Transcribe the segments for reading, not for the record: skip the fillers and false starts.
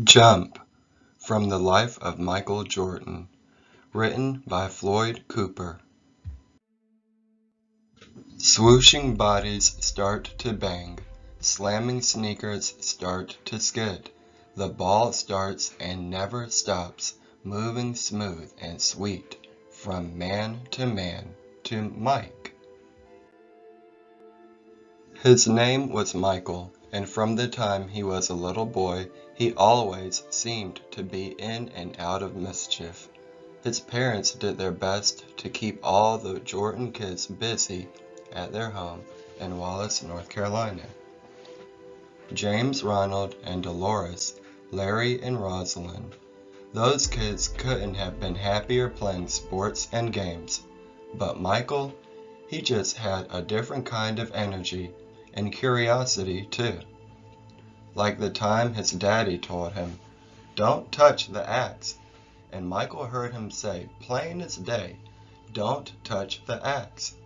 Jump from the Life of Michael Jordan, written by Floyd Cooper. Swooshing bodies start to bang, slamming sneakers start to skid. The ball starts and never stops, moving smooth and sweet, from man to Mike. His name was Michael, and from the time he was a little boy, he always seemed to be in and out of mischief. His parents did their best to keep all the Jordan kids busy at their home in Wallace, North Carolina. James, Ronald, and Dolores, Larry, and Rosalind. Those kids couldn't have been happier playing sports and games. But Michael, he just had a different kind of energy and curiosity too. Like the time his daddy told him, "Don't touch the axe," and Michael heard him say, plain as day, "Don't touch the axe."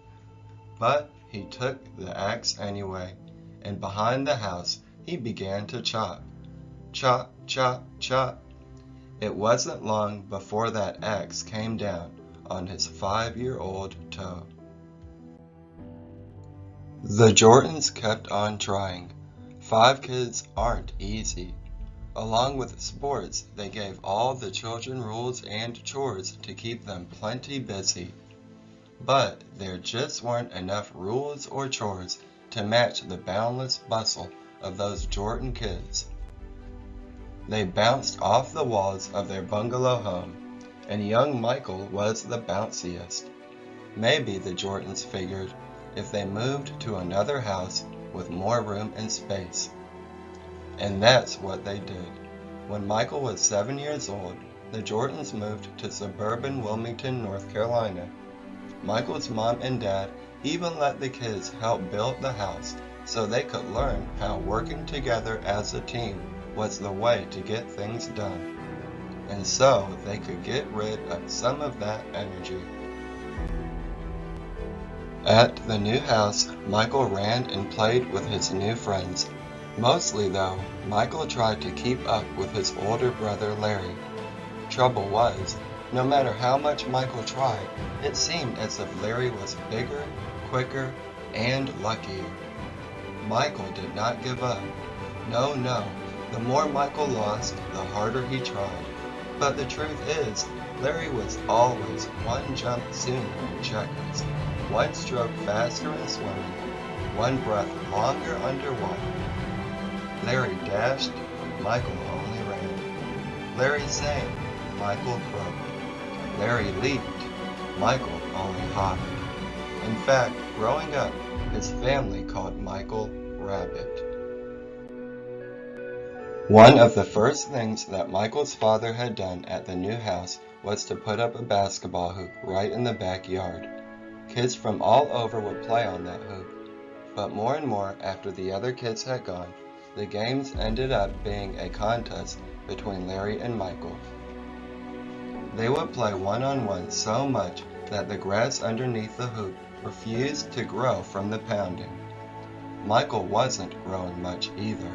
But he took the axe anyway, and behind the house he began to chop. Chop, chop, chop. It wasn't long before that axe came down on his 5-year-old toe. The Jordans kept on trying. 5 kids aren't easy. Along with sports, they gave all the children rules and chores to keep them plenty busy. But there just weren't enough rules or chores to match the boundless bustle of those Jordan kids. They bounced off the walls of their bungalow home, and young Michael was the bounciest. Maybe the Jordans figured if they moved to another house with more room and space. And that's what they did. When Michael was 7 years old, the Jordans moved to suburban Wilmington, North Carolina. Michael's mom and dad even let the kids help build the house so they could learn how working together as a team was the way to get things done. And so they could get rid of some of that energy. At the new house, Michael ran and played with his new friends. Mostly though, Michael tried to keep up with his older brother Larry. Trouble was, no matter how much Michael tried, it seemed as if Larry was bigger, quicker, and luckier. Michael did not give up. No, the more Michael lost, the harder he tried. But the truth is, Larry was always one jump sooner in checkers, one stroke faster in swimming, one breath longer underwater. Larry dashed, Michael only ran. Larry sang, Michael croaked. Larry leaped, Michael only hopped. In fact, growing up, his family called Michael Rabbit. One of the first things that Michael's father had done at the new house was to put up a basketball hoop right in the backyard. Kids from all over would play on that hoop. But more and more after the other kids had gone, the games ended up being a contest between Larry and Michael. They would play one-on-one so much that the grass underneath the hoop refused to grow from the pounding. Michael wasn't growing much either,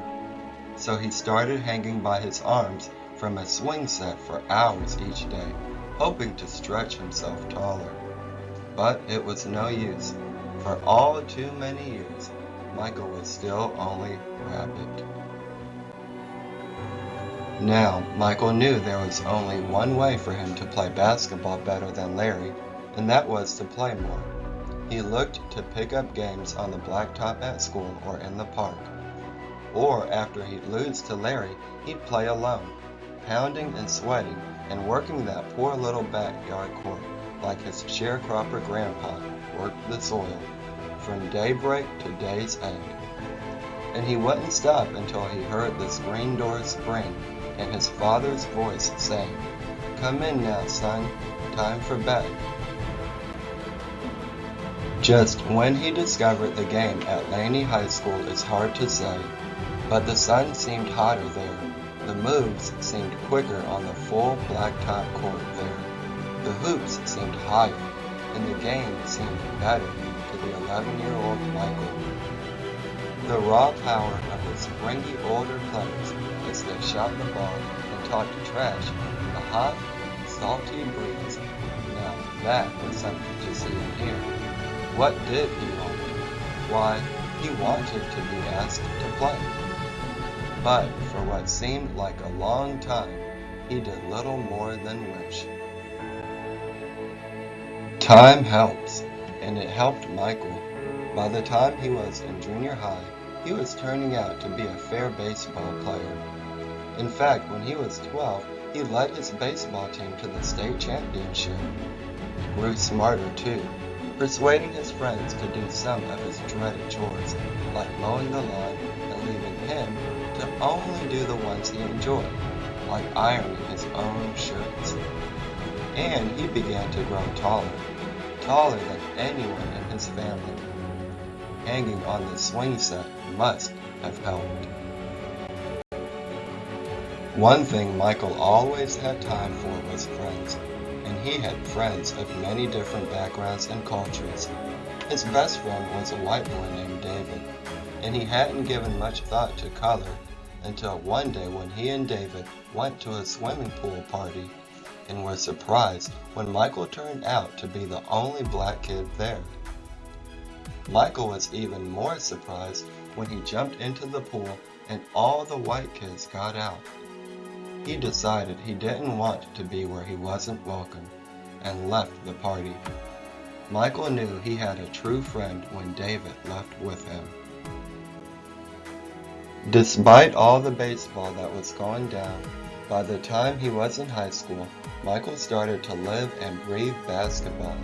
so he started hanging by his arms from a swing set for hours each day, hoping to stretch himself taller. But it was no use. For all too many years, Michael was still only Rabbit. Now, Michael knew there was only one way for him to play basketball better than Larry, and that was to play more. He looked to pick up games on the blacktop at school or in the park. Or after he'd lose to Larry, he'd play alone, pounding and sweating and working that poor little backyard court like his sharecropper grandpa worked the soil, from daybreak to day's end. And he wouldn't stop until he heard the screen door spring and his father's voice saying, "Come in now, son, time for bed." Just when he discovered the game at Laney High School is hard to say, but the sun seemed hotter there, the moves seemed quicker on the full blacktop court there, the hoops seemed higher, and the game seemed better to the 11-year-old Michael. The raw power of the springy older players as they shot the ball and talked trash in the hot, salty breeze. Now that was something to see and hear. What did he want? Why, he wanted to be asked to play. But for what seemed like a long time, he did little more than wish. Time helps, and it helped Michael. By the time he was in junior high, he was turning out to be a fair baseball player. In fact, when he was 12, he led his baseball team to the state championship. He grew smarter too, persuading his friends to do some of his dreaded chores, like mowing the lawn and leaving him to only do the ones he enjoyed, like ironing his own shirts. And he began to grow taller than anyone in his family. Hanging on the swing set must have helped. One thing Michael always had time for was friends, and he had friends of many different backgrounds and cultures. His best friend was a white boy named David, and he hadn't given much thought to color until one day when he and David went to a swimming pool party and were surprised when Michael turned out to be the only black kid there. Michael was even more surprised when he jumped into the pool and all the white kids got out. He decided he didn't want to be where he wasn't welcome and left the party. Michael knew he had a true friend when David left with him. Despite all the baseball that was going down, by the time he was in high school, Michael started to live and breathe basketball.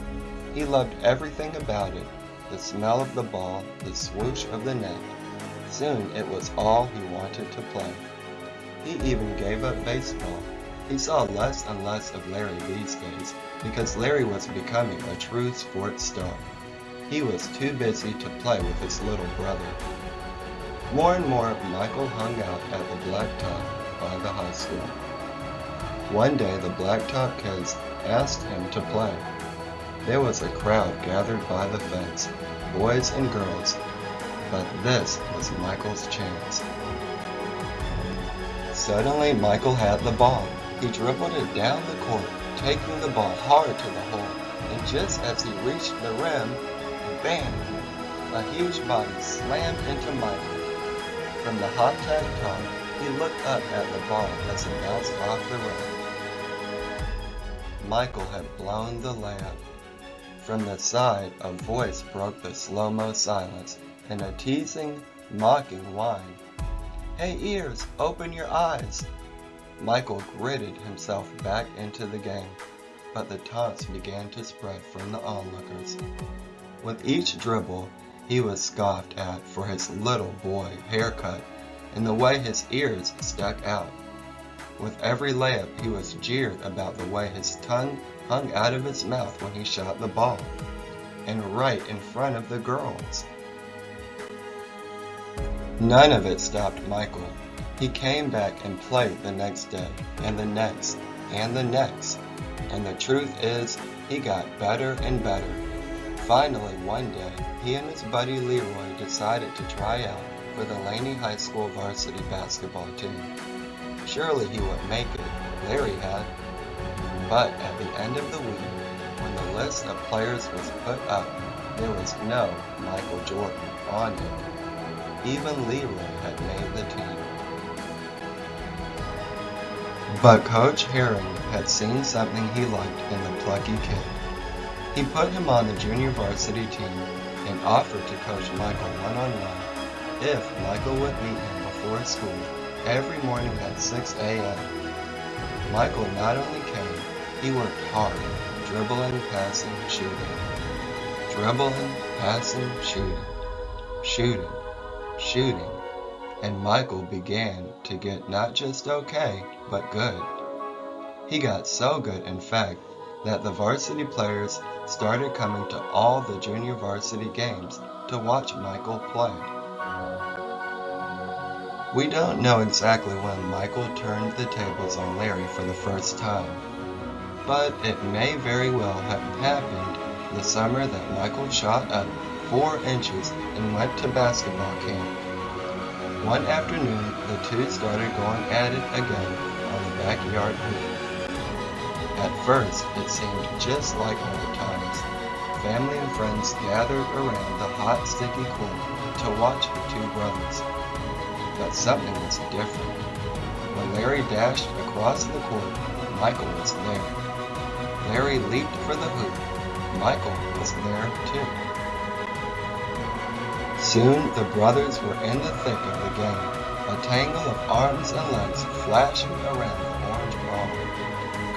He loved everything about it, the smell of the ball, the swoosh of the net. Soon it was all he wanted to play. He even gave up baseball. He saw less and less of Larry these days because Larry was becoming a true sports star. He was too busy to play with his little brother. More and more, Michael hung out at the blacktop by the high school. One day, the blacktop kids asked him to play. There was a crowd gathered by the fence, boys and girls, but this was Michael's chance. Suddenly, Michael had the ball. He dribbled it down the court, taking the ball hard to the hole, and just as he reached the rim, bam! A huge body slammed into Michael. From the hot tag top, he looked up at the ball as it bounced off the rim. Michael had blown the layup. From the side, a voice broke the slow-mo silence in a teasing, mocking whine. "Hey ears, open your eyes!" Michael gritted himself back into the game, but the taunts began to spread from the onlookers. With each dribble, he was scoffed at for his little boy haircut and the way his ears stuck out. With every layup, he was jeered about the way his tongue hung out of his mouth when he shot the ball, and right in front of the girls. None of it stopped Michael. He came back and played the next day, and the next, and the next. And the truth is, he got better and better. Finally, one day, he and his buddy Leroy decided to try out for the Laney High School varsity basketball team. Surely he would make it, Larry had. But at the end of the week, when the list of players was put up, there was no Michael Jordan on it. Even Leroy had made the team. But Coach Herring had seen something he liked in the plucky kid. He put him on the junior varsity team and offered to coach Michael one-on-one if Michael would meet him before school every morning at 6 a.m. Michael not only came, he worked hard, dribbling, passing, shooting. Dribbling, passing, shooting. Shooting. Shooting, and Michael began to get not just okay, but good. He got so good, in fact, that the varsity players started coming to all the junior varsity games to watch Michael play. We don't know exactly when Michael turned the tables on Larry for the first time, but it may very well have happened the summer that Michael shot up 4 inches and went to basketball camp. One afternoon, the two started going at it again on the backyard hoop. At first, it seemed just like old times. Family and friends gathered around the hot, sticky court to watch the two brothers. But something was different. When Larry dashed across the court, Michael was there. Larry leaped for the hoop. Michael was there too. Soon the brothers were in the thick of the game, a tangle of arms and legs flashing around the orange ball.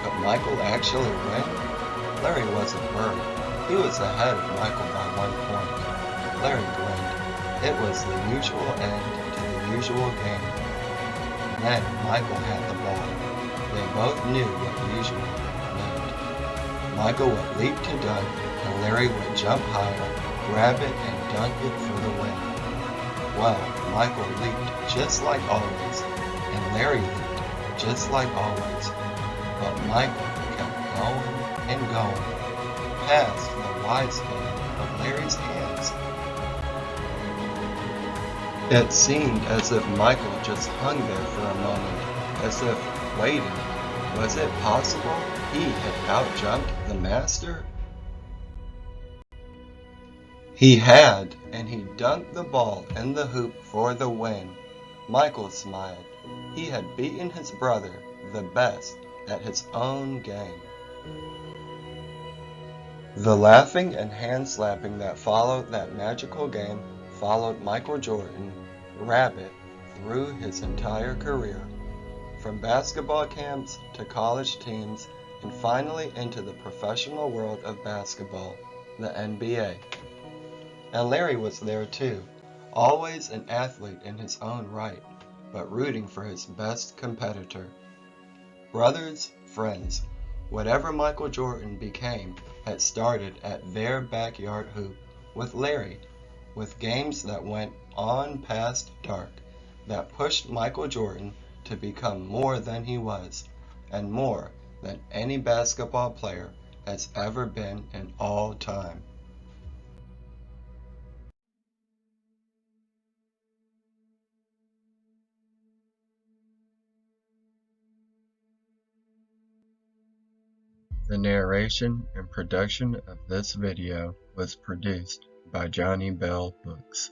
Could Michael actually win? Larry was a bird. He was ahead of Michael by 1 point. Larry grinned. It was the usual end to the usual game. Then Michael had the ball. They both knew what usual meant. Michael would leap to dunk, and Larry would jump higher, grab it, and dunk it for the win. Well, Michael leaped just like always, and Larry leaped just like always. But Michael kept going and going, past the wide span of Larry's hands. It seemed as if Michael just hung there for a moment, as if waiting. Was it possible he had outjumped the master? He had, and he dunked the ball in the hoop for the win. Michael smiled. He had beaten his brother, the best, at his own game. The laughing and hand-slapping that followed that magical game followed Michael Jordan, Rabbit, through his entire career, from basketball camps to college teams, and finally into the professional world of basketball, the NBA. And Larry was there too, always an athlete in his own right, but rooting for his best competitor. Brothers, friends, whatever Michael Jordan became had started at their backyard hoop with Larry, with games that went on past dark, that pushed Michael Jordan to become more than he was, and more than any basketball player has ever been in all time. The narration and production of this video was produced by Johnny Bell Books.